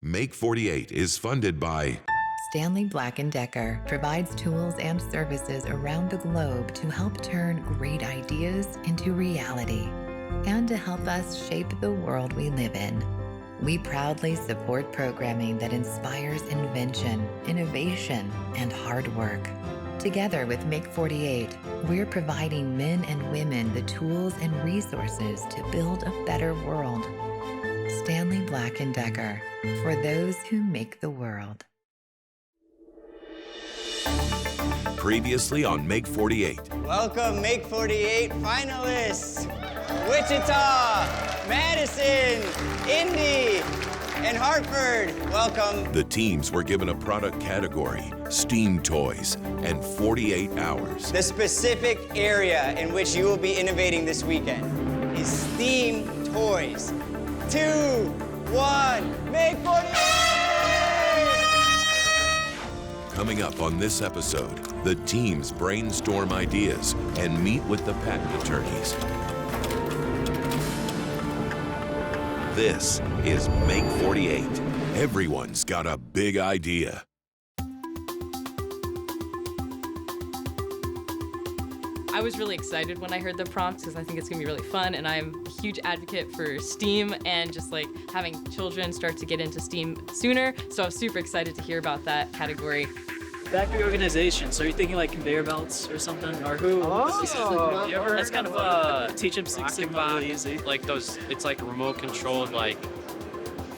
Make48 is funded by Stanley Black & Decker provides tools and services around the globe to help turn great ideas into reality and to help us shape the world we live in. We proudly support programming that inspires invention, innovation, and hard work. Together with Make48, we're providing men and women the tools and resources to build a better world. Stanley Black & Decker, for those who make the world. Previously on Make48. Welcome, Make48 finalists. Wichita, Madison, Indy, and Hartford. Welcome. The teams were given a product category, STEAM toys, and 48 hours. The specific area in which you will be innovating this weekend is STEAM toys. 2, 1, Make48! Coming up on this episode, the teams brainstorm ideas and meet with the patent attorneys. This is Make48. Everyone's got a big idea. I was really excited when I heard the prompts because I think it's gonna be really fun, and I'm a huge advocate for STEAM and just like having children start to get into STEAM sooner. So I was super excited to hear about that category. Factory organization. So are you thinking like conveyor belts or something? Or who? Oh, that's kind of teach them Six Sigma really easy. Like those, it's like remote controlled like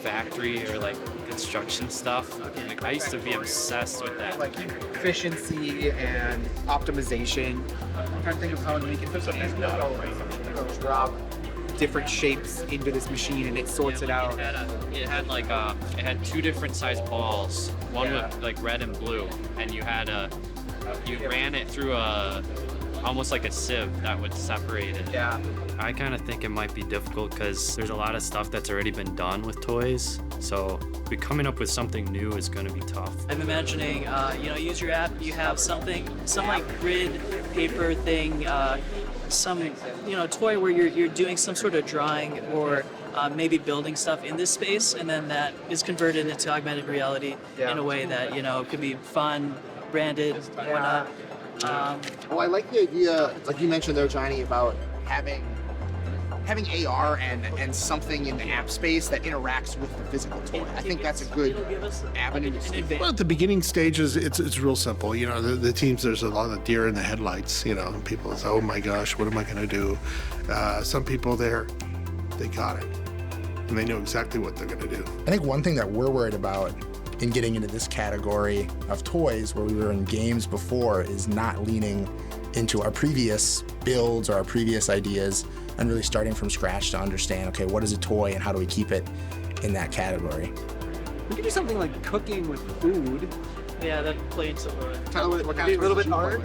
factory or like construction stuff. Like, I used to be obsessed with that. Like efficiency and optimization. I'm trying to think of how we can put something drop different shapes into this machine and it sorts it out. It had two different sized balls. One with like red and blue, and you ran it through almost like a sieve that would separate it. Yeah. I kind of think it might be difficult because there's a lot of stuff that's already been done with toys. So coming up with something new is going to be tough. I'm imagining, use your app. You have some like grid paper thing, some toy where you're doing some sort of drawing or maybe building stuff in this space, and then that is converted into augmented reality in a way that could be fun, branded, whatnot. Well, I like the idea, like you mentioned there, Johnny, about having AR and something in the app space that interacts with the physical toy. I think that's a good avenue. Well, at the beginning stages, it's real simple. The teams, there's a lot of deer in the headlights. People say, oh my gosh, what am I going to do? Some people there, they got it. And they know exactly what they're going to do. I think one thing that we're worried about in getting into this category of toys, where we were in games before, is not leaning into our previous builds or our previous ideas and really starting from scratch to understand, okay, what is a toy and how do we keep it in that category? We could do something like cooking with food. Yeah, that played some. Tyler, what kind of a little bit hard.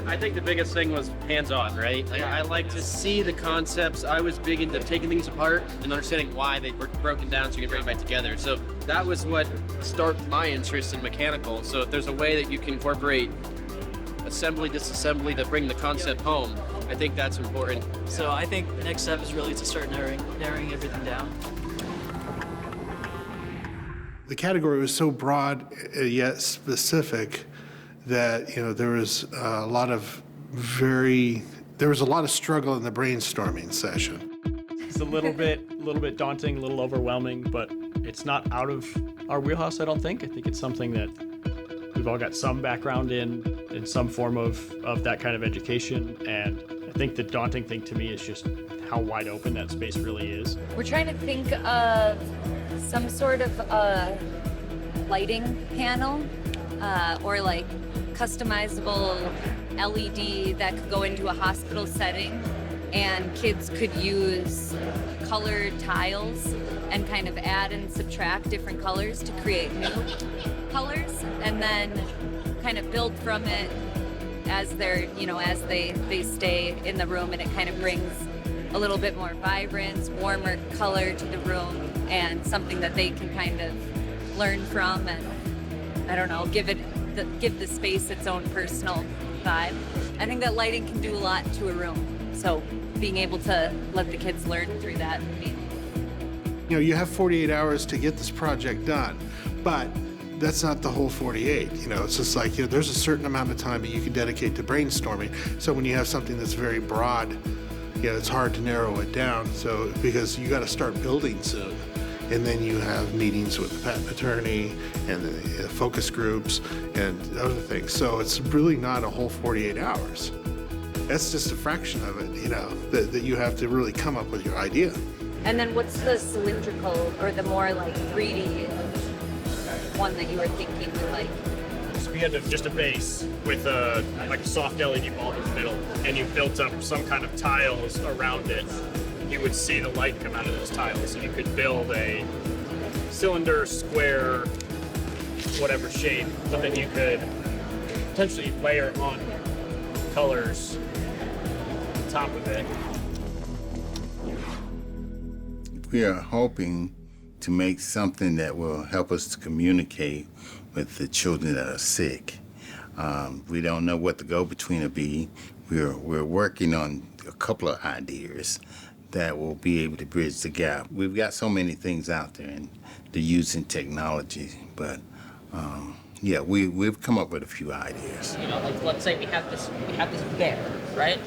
I think the biggest thing was hands-on, right? Like, I like to see the concepts. I was big into taking things apart and understanding why they were broken down so you can bring it back together. So that was what started my interest in mechanical. So if there's a way that you can incorporate assembly, disassembly to bring the concept home, I think that's important. So I think the next step is really to start narrowing everything down. The category was so broad yet specific that there was a lot of struggle in the brainstorming session. It's a little bit daunting, a little overwhelming, but it's not out of our wheelhouse, I don't think. I think it's something that we've all got some background in some form of that kind of education, and I think the daunting thing to me is just how wide open that space really is. We're trying to think of some sort of lighting panel or like customizable LED that could go into a hospital setting, and kids could use colored tiles and kind of add and subtract different colors to create new colors, and then kind of build from it as as they stay in the room, and it kind of brings a little bit more vibrance, warmer color to the room, and something that they can kind of learn from, and I don't know, give the space its own personal vibe. I think that lighting can do a lot to a room, so being able to let the kids learn through that would be you have 48 hours to get this project done, but that's not the whole 48. It's just like, there's a certain amount of time that you can dedicate to brainstorming. So when you have something that's very broad, it's hard to narrow it down. So because you got to start building soon, and then you have meetings with the patent attorney and the focus groups and other things. So it's really not a whole 48 hours. That's just a fraction of it, that you have to really come up with your idea. And then what's the cylindrical or the more like 3D one that you were thinking with like? So we had just a base with a soft LED bulb in the middle, and you built up some kind of tiles around it. You would see the light come out of those tiles, and you could build a cylinder, square, whatever shape, so that you could potentially layer on colors on top of it. We are hoping to make something that will help us to communicate with the children that are sick. We don't know what the go-between will be. We're working on a couple of ideas that will be able to bridge the gap. We've got so many things out there and they're using technology, but we've come up with a few ideas. Let's say we have this bear, right?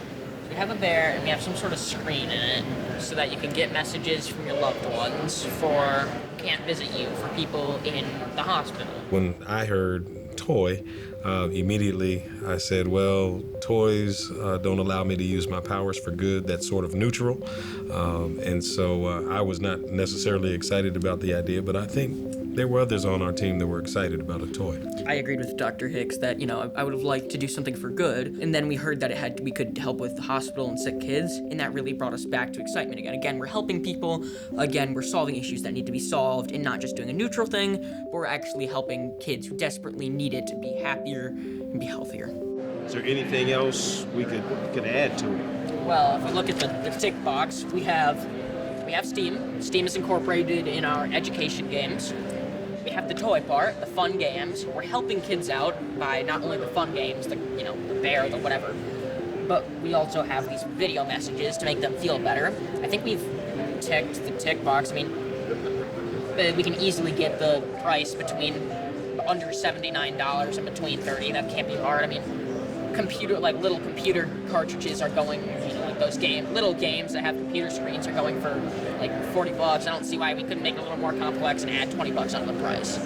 We have a bear and we have some sort of screen in it so that you can get messages from your loved ones for can't visit you, for people in the hospital. When I heard toy, immediately I said, well, toys don't allow me to use my powers for good. That's sort of neutral. And so I was not necessarily excited about the idea, but I think there were others on our team that were excited about a toy. I agreed with Dr. Hicks that, I would have liked to do something for good, and then we heard that we could help with the hospital and sick kids, and that really brought us back to excitement again. Again, we're helping people. Again, we're solving issues that need to be solved, and not just doing a neutral thing, but we're actually helping kids who desperately need it to be happier and be healthier. Is there anything else we could add to it? Well, if we look at the tick box, we have Steam. Steam is incorporated in our education games. We have the toy part, the fun games. We're helping kids out by not only the fun games, the bear, the whatever, but we also have these video messages to make them feel better. I think we've ticked the tick box. I mean, we can easily get the price between under $79 and between $30. That can't be hard. I mean, little computer cartridges are going, those little games that have computer screens are going for like $40. I don't see why we couldn't make it a little more complex and add $20 on the price.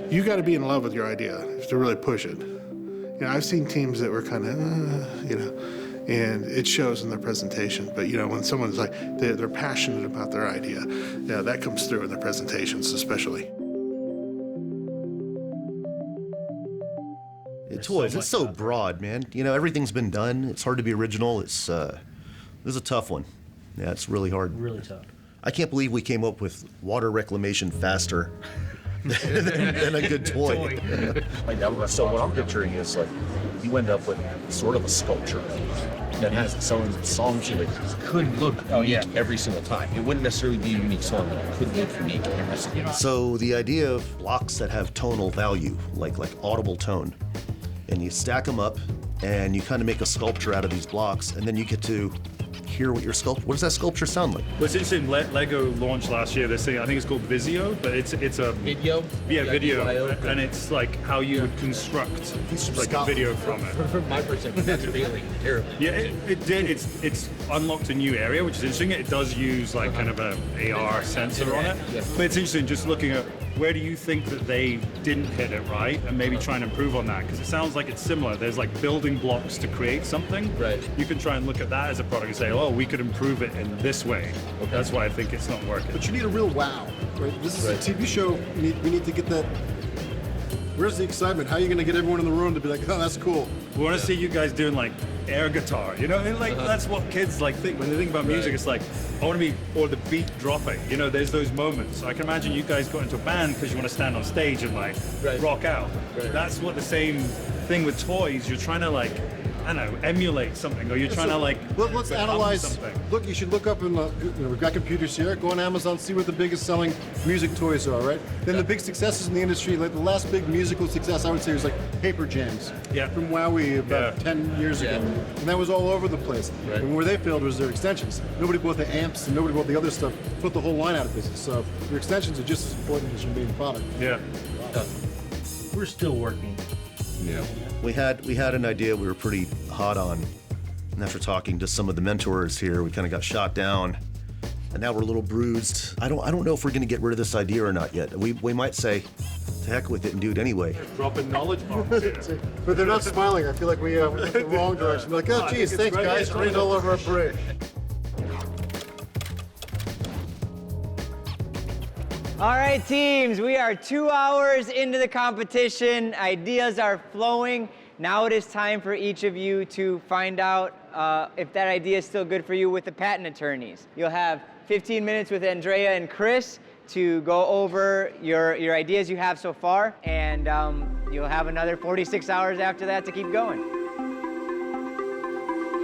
You got to be in love with your idea to really push it. I've seen teams that were kind of, and it shows in their presentation. But when someone's like, they're passionate about their idea, that comes through in their presentations especially. Toys, it's so broad, man. Everything's been done. It's hard to be original. This is a tough one. Yeah, it's really hard. Really tough. I can't believe we came up with water reclamation faster than a good toy. So what I'm picturing is you end up with sort of a sculpture that has its own song to it. Could look unique every single time. It wouldn't necessarily be a unique song, but it could look unique every single time. So the idea of blocks that have tonal value, like audible tone, and you stack them up and you kind of make a sculpture out of these blocks, and then you get to hear what does that sculpture sound like? Well, it's interesting. Lego launched last year this thing. I think it's called Visio, but it's a video. Yeah, video, and it's like how you would construct a video from it. From my perspective, that's really terrible. Yeah, it's unlocked a new area, which is interesting. It does use kind of a AR sensor on it, but it's interesting just looking at where do you think that they didn't hit it right, and maybe try and improve on that, because it sounds like it's similar. There's building blocks to create something. Right. You can try and look at that as a product and say, oh, we could improve it in this way. Okay. That's why I think it's not working. But you need a real wow, right? This is a TV show. We need to get that. Where's the excitement? How are you going to get everyone in the room to be like, oh, that's cool? We want to see you guys doing air guitar, and that's what kids think when they think about music. It's I want to be, or the beat dropping. There's those moments. I can imagine you guys got into a band because you want to stand on stage and rock out. Right. That's what the same thing with toys. You're trying to I don't know, emulate something, or you're trying to like Let's become analyze. something. Look, you should look up in the. We've got computers here. Go on Amazon, see what the biggest selling music toys are. Right. Then the big successes in the industry, like the last big musical success, I would say was like Paper Jams. Yeah. From WowWee about 10 years ago, and that was all over the place. Right. And where they failed was their extensions. Nobody bought the amps, and nobody bought the other stuff. Put the whole line out of business. So your extensions are just as important as your main product. Yeah. We're still working. Yeah. We had an idea we were pretty hot on, and after talking to some of the mentors here, we kind of got shot down, and now we're a little bruised. I don't know if we're going to get rid of this idea or not yet. We might say, to heck with it and do it anyway. Dropping knowledge bombs. But they're not smiling. I feel like we went the wrong direction. We're like, oh, geez, thanks, guys. Rained all over our bridge. All right, teams, we are 2 hours into the competition. Ideas are flowing. Now it is time for each of you to find out if that idea is still good for you with the patent attorneys. You'll have 15 minutes with Andrea and Chris to go over your ideas you have so far, and you'll have another 46 hours after that to keep going.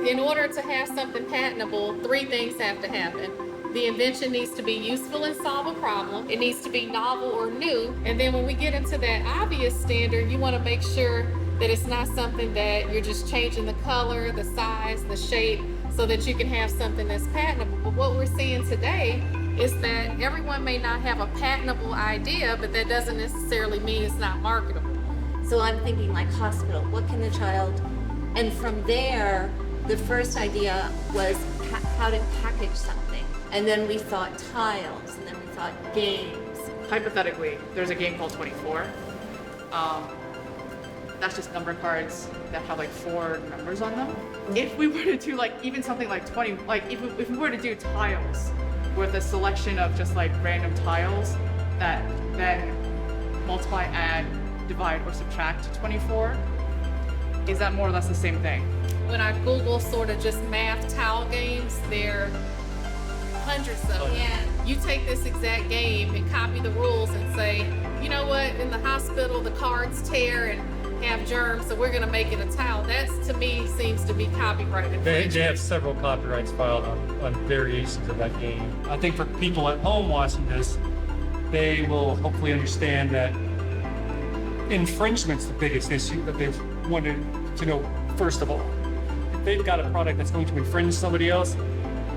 In order to have something patentable, 3 things have to happen. The invention needs to be useful and solve a problem. It needs to be novel or new. And then when we get into that obvious standard, you want to make sure that it's not something that you're just changing the color, the size, the shape, so that you can have something that's patentable. But what we're seeing today is that everyone may not have a patentable idea, but that doesn't necessarily mean it's not marketable. So I'm thinking like hospital, what can the child, and from there, the first idea was how to package something. And then we thought tiles, and then we thought games. Hypothetically, there's a game called 24. That's just number cards that have like 4 numbers on them. If we were to do like even something like 20, like if we were to do tiles with a selection of just like random tiles that then multiply, add, divide, or subtract to 24, is that more or less the same thing? When I Google sort of just math tile games, they're hundreds of them. Yeah. You take this exact game and copy the rules and say, you know what, in the hospital the cards tear and have germs, so we're gonna make it a towel. That to me seems to be copyrighted. They have several copyrights filed on variations of that game. I think for people at home watching this, they will hopefully understand that infringement's the biggest issue that they've wanted to know first of all. If they've got a product that's going to infringe somebody else,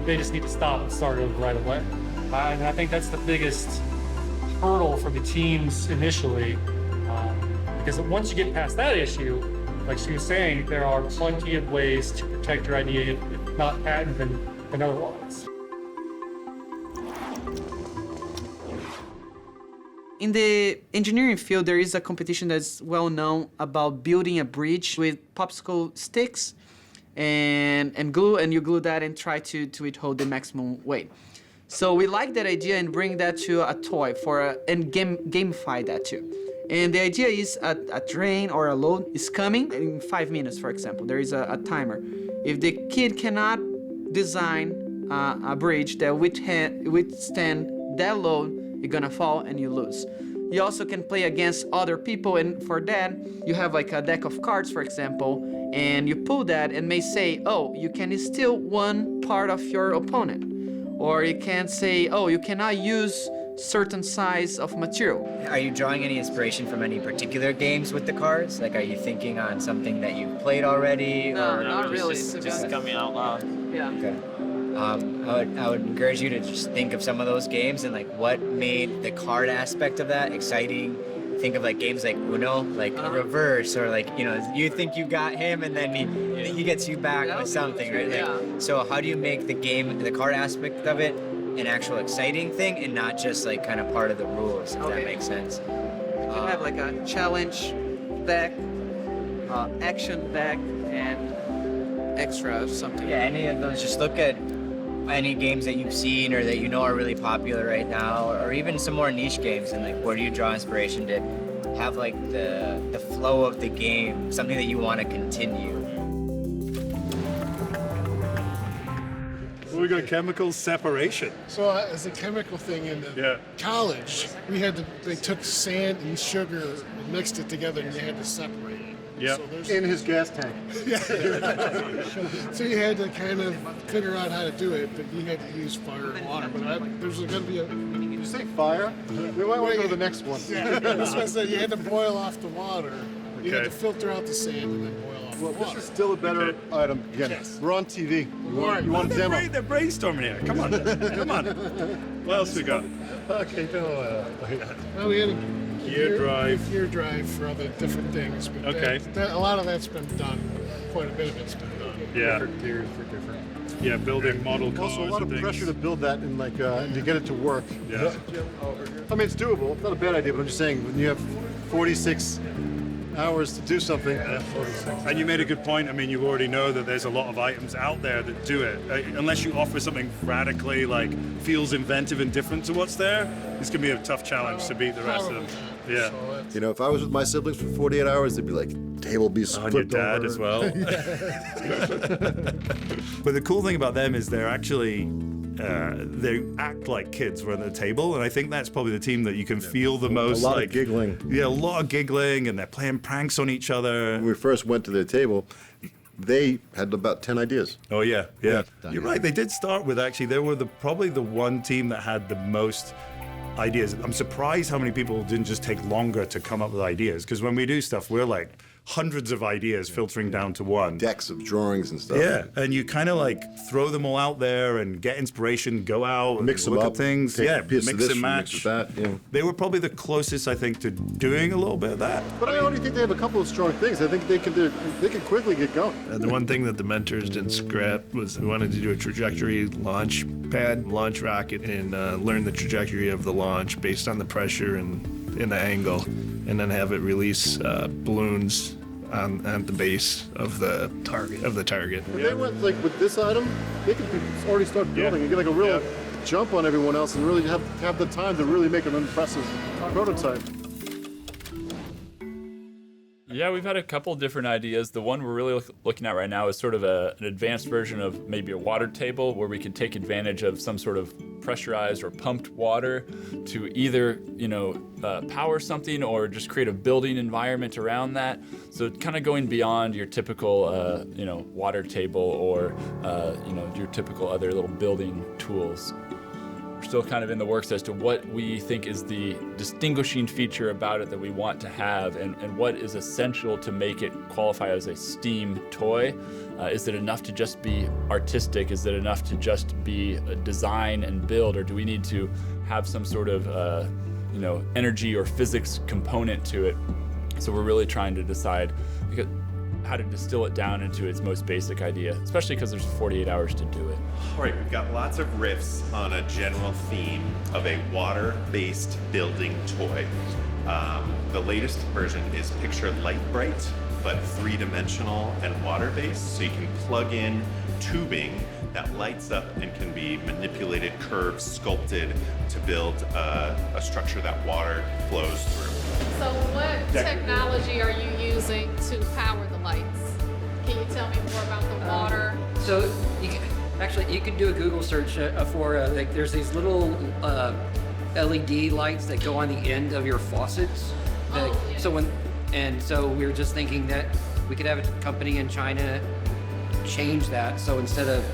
they just need to stop and start over right away. And I think that's the biggest hurdle for the teams initially, because once you get past that issue, like she was saying, there are plenty of ways to protect your idea, if not patent, than otherwise. In the engineering field, there is a competition that's well known about building a bridge with popsicle sticks and glue, and you glue that and try to it hold the maximum weight. So we like that idea and bring that to a toy and gamify that too. And the idea is a train or a load is coming in 5 minutes, for example. There is a timer. If the kid cannot design a bridge that withstand that load, you're gonna fall and you lose. You also can play against other people, and for that, you have like a deck of cards, for example, and you pull that and may say, oh, you can steal one part of your opponent. Or you can say, oh, you cannot use certain size of material. Are you drawing any inspiration from any particular games with the cards? Like, are you thinking on something that you've played already? No, or not really. Just coming out loud. Yeah. Okay. I would encourage you to just think of some of those games and like what made the card aspect of that exciting. Think of like games like Uno, like a reverse, or like, you know, you think you got him and then he gets you back with something, right? Like, so how do you make the game, the card aspect of it, an actual exciting thing and not just like kind of part of the rules, if that makes sense? You can have like a challenge deck, action deck, and extra something. Yeah, any of those. Just look at any games that you've seen or that you know are really popular right now, or even some more niche games, and like where do you draw inspiration to have like the flow of the game, something that you want to continue? We got chemical separation. So as a chemical thing in college, they took sand and sugar and mixed it together and they had to separate it. Yeah. In his gas tank. So you had to kind of figure out how to do it, but you had to use fire and water. But there's going to be a. Did you say fire? We might want to go to the next one. Yeah, that's what I said. You had to boil off the water. You had to filter out the sand and then boil off Well, the this water. is still a better item. Again, Yes. we're on TV. You want a demo? They're brainstorming here. Come on. Come on. What else we got? Okay, Well, we had a Gear drive. gear drive for other different things. But Okay. a lot of that's been done. Quite a bit of it's been done. Yeah. Gears for different. Yeah, building model cars. Also, a lot of and things. pressure to build that and to get it to work. Yeah. I mean, it's doable. It's not a bad idea, but I'm just saying when you have 46 hours to do something. And you made a good point. I mean, you already know that there's a lot of items out there that do it. Unless you offer something radically, feels inventive and different to what's there, it's going to be a tough challenge to beat the rest of them. Yeah. You know, if I was with my siblings for 48 hours, they'd be like, table be On your dad over. as well. But the cool thing about them is they're actually they act like kids around the table, and I think that's probably the team that you can feel the most. A lot of giggling. Yeah, a lot of giggling, and they're playing pranks on each other. When we first went to their table, they had about 10 ideas. Oh yeah. You're right. They did start with they were probably the one team that had the most ideas. I'm surprised how many people didn't just take longer to come up with ideas, because when we do stuff, we're like hundreds of ideas filtering down to one. Decks of drawings and stuff. Yeah, and you kind of throw them all out there and get inspiration, go out, Mix and them look up, at things. take Yeah, a piece of mix this and from match. mix with that, yeah. They were probably the closest, I think, to doing a little bit of that. But I already think they have a couple of strong things. I think they can quickly get going. And the one thing that the mentors didn't scrap was we wanted to do a trajectory launch pad, launch rocket, and learn the trajectory of the launch based on the pressure and the angle, and then have it release balloons on the base of the target. If they went with this item, they could already start building and get a real jump on everyone else and really have the time to really make an impressive prototype. Yeah, we've had a couple different ideas. The one we're really looking at right now is sort of an advanced version of maybe a water table where we could take advantage of some sort of pressurized or pumped water to either, power something or just create a building environment around that. So kind of going beyond your typical, water table or, your typical other little building tools. We're still kind of in the works as to what we think is the distinguishing feature about it that we want to have and what is essential to make it qualify as a STEAM toy. Is it enough to just be artistic? Is it enough to just be a design and build? Or do we need to have some sort of energy or physics component to it? So we're really trying to decide how to distill it down into its most basic idea, especially because there's 48 hours to do it. All right, we've got lots of riffs on a general theme of a water-based building toy. The latest version is picture light bright, but three-dimensional and water-based, so you can plug in tubing that lights up and can be manipulated, curved, sculpted to build a structure that water flows through. So what technology are you using to power the lights? Can you tell me more about the water? So you can do a Google search for there's these little LED lights that go on the end of your faucets. So we were just thinking that we could have a company in China change that. So instead of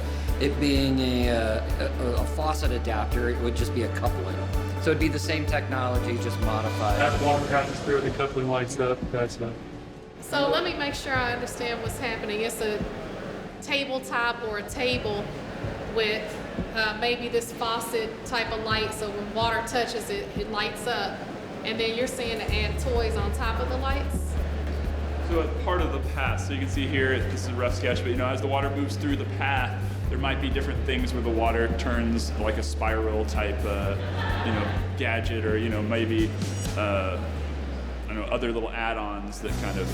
it being a faucet adapter, it would just be a coupling. So it'd be the same technology, just modified. That water passes through, the coupling lights up, that's not. So let me make sure I understand what's happening. It's a tabletop or a table with maybe this faucet type of light, so when water touches it, it lights up. And then you're saying to add toys on top of the lights? So as part of the path, so you can see here, this is a rough sketch, but as the water moves through the path, there might be different things where the water turns like a spiral type, gadget, or maybe, other little add-ons that kind of.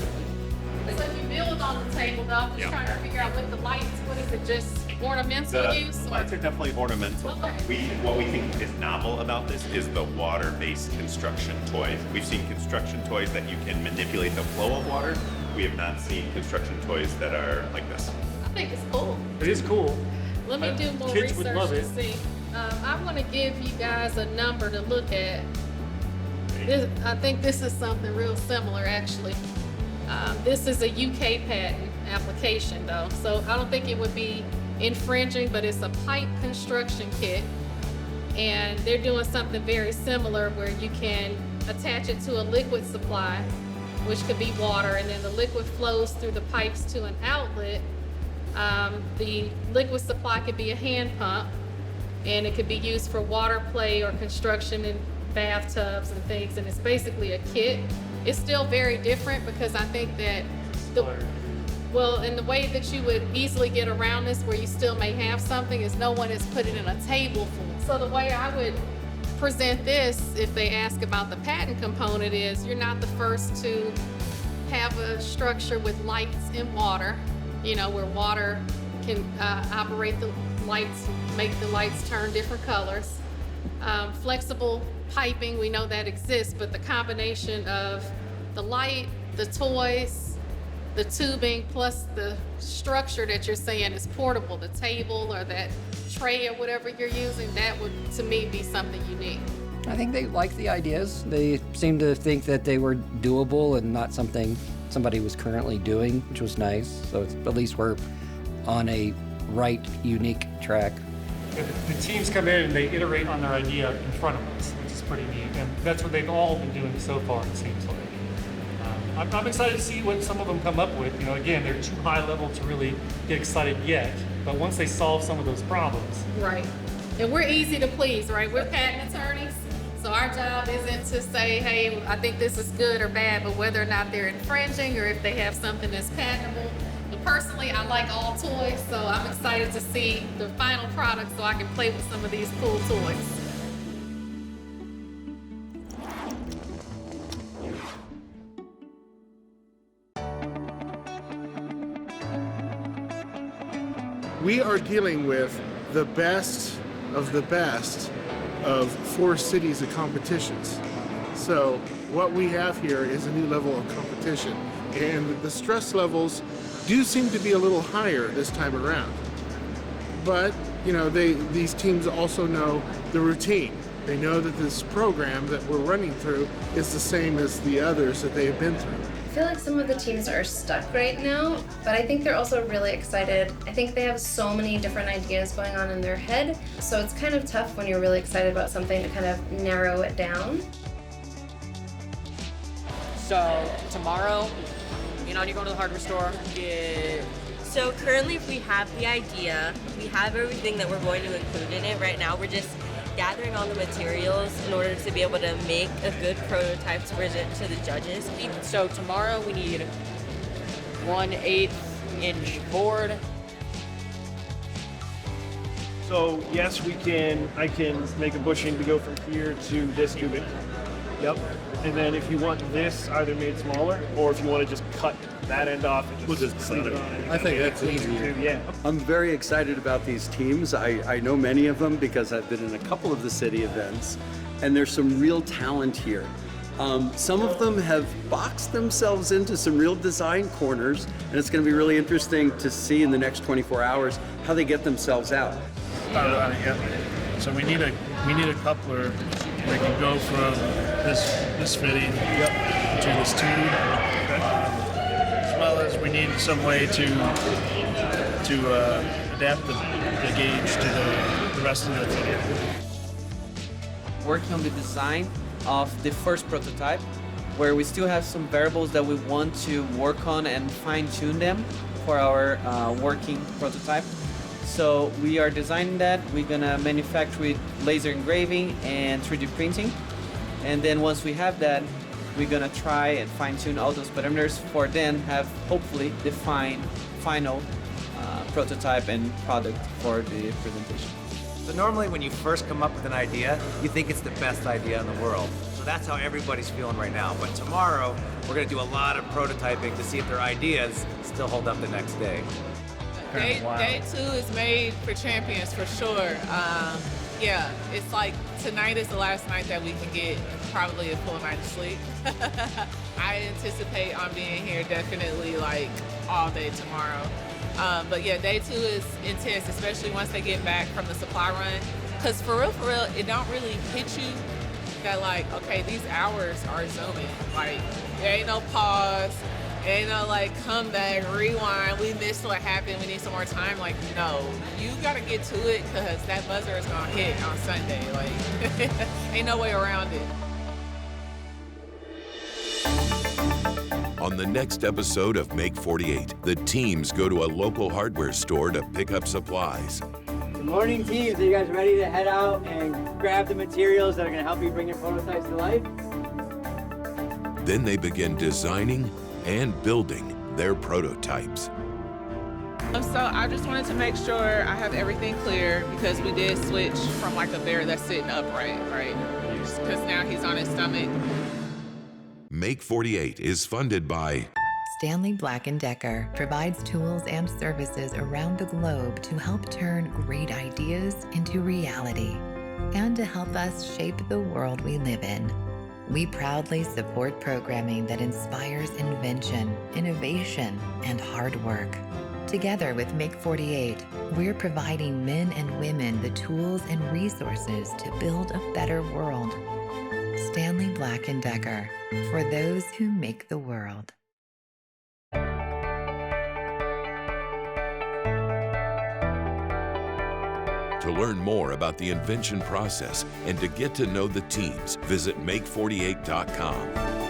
So if you build on the table, though, I'm just trying to figure out with the lights, what is it, just ornamental use? The lights are definitely ornamental. Okay. What we think is novel about this is the water-based construction toys. We've seen construction toys that you can manipulate the flow of water. We have not seen construction toys that are like this. I think it's cool. It is cool. Let me do more Kids would love research to it. see. I want to give you guys a number to look at. I think this is something real similar, actually. This is a UK patent application though, so I don't think it would be infringing, but it's a pipe construction kit. And they're doing something very similar where you can attach it to a liquid supply, which could be water, and then the liquid flows through the pipes to an outlet. The liquid supply could be a hand pump, and it could be used for water play or construction in bathtubs and things, and it's basically a kit. It's still very different because I think that and the way that you would easily get around this where you still may have something is no one has put it in a table form. So the way I would present this, if they ask about the patent component, is you're not the first to have a structure with lights and water, you know, where water can operate the lights, make the lights turn different colors. Flexible piping, we know that exists, but the combination of the light, the toys, the tubing, plus the structure that you're saying is portable, the table or that tray or whatever you're using, that would, to me, be something unique. I think they like the ideas. They seem to think that they were doable and not something somebody was currently doing, which was nice. So at least we're on a right, unique track. The teams come in and they iterate on their idea in front of us, which is pretty neat. And that's what they've all been doing so far, it seems like. I'm excited to see what some of them come up with. You know, again, they're too high level to really get excited yet. But once they solve some of those problems. Right. And we're easy to please, right? We're patent attorneys. So our job isn't to say, hey, I think this is good or bad, but whether or not they're infringing or if they have something that's patentable. But personally, I like all toys, so I'm excited to see the final product so I can play with some of these cool toys. We are dealing with the best of 4 cities of competitions. So what we have here is a new level of competition, and the stress levels do seem to be a little higher this time around. But you know, these teams also know the routine. They know that this program that we're running through is the same as the others that they have been through. I feel like some of the teams are stuck right now, but I think they're also really excited. I think they have so many different ideas going on in their head, so it's kind of tough when you're really excited about something to kind of narrow it down. So tomorrow, you go to the hardware store, So currently we have the idea, we have everything that we're going to include in it. Right now we're just gathering all the materials in order to be able to make a good prototype to present to the judges. So tomorrow we need 1/8 inch board. So yes, I can make a bushing to go from here to this tubing. Yep. And then if you want this either made smaller, or if you want to just cut that end off and just sleeve it on it. I think that's easier. Yeah. I'm very excited about these teams. I know many of them because I've been in a couple of the city events, and there's some real talent here. Some of them have boxed themselves into some real design corners, and it's going to be really interesting to see in the next 24 hours how they get themselves out. So we need a coupler that can go from this fitting to this tube, as well as we need some way to adapt the gauge to the rest of the fitting. Working on the design of the first prototype, where we still have some variables that we want to work on and fine-tune them for our working prototype. So we are designing that. We're gonna manufacture with laser engraving and 3D printing. And then once we have that, we're gonna try and fine-tune all those parameters for then have hopefully defined final prototype and product for the presentation. So normally when you first come up with an idea, you think it's the best idea in the world. So that's how everybody's feeling right now. But tomorrow, we're gonna do a lot of prototyping to see if their ideas still hold up the next day. Day 2 is made for champions for sure. Yeah, it's like tonight is the last night that we can get probably a full night of sleep. I anticipate on being here definitely like all day tomorrow. But yeah, day 2 is intense, especially once they get back from the supply run. Cause for real, it don't really hit you that like, okay, these hours are zooming. Like there ain't no pause. And like, come back, rewind, we missed what happened, we need some more time. Like, no, you gotta get to it because that buzzer is gonna hit on Sunday. Like, ain't no way around it. On the next episode of Make48, the teams go to a local hardware store to pick up supplies. Good morning, teams. Are you guys ready to head out and grab the materials that are going to help you bring your prototypes to life? Then they begin designing and building their prototypes. So I just wanted to make sure I have everything clear because we did switch from like a bear that's sitting upright, right? Because now he's on his stomach. Make48 is funded by Stanley Black & Decker provides tools and services around the globe to help turn great ideas into reality and to help us shape the world we live in. We proudly support programming that inspires invention, innovation, and hard work. Together with Make48, we're providing men and women the tools and resources to build a better world. Stanley Black & Decker, for those who make the world. To learn more about the invention process and to get to know the teams, visit Make48.com.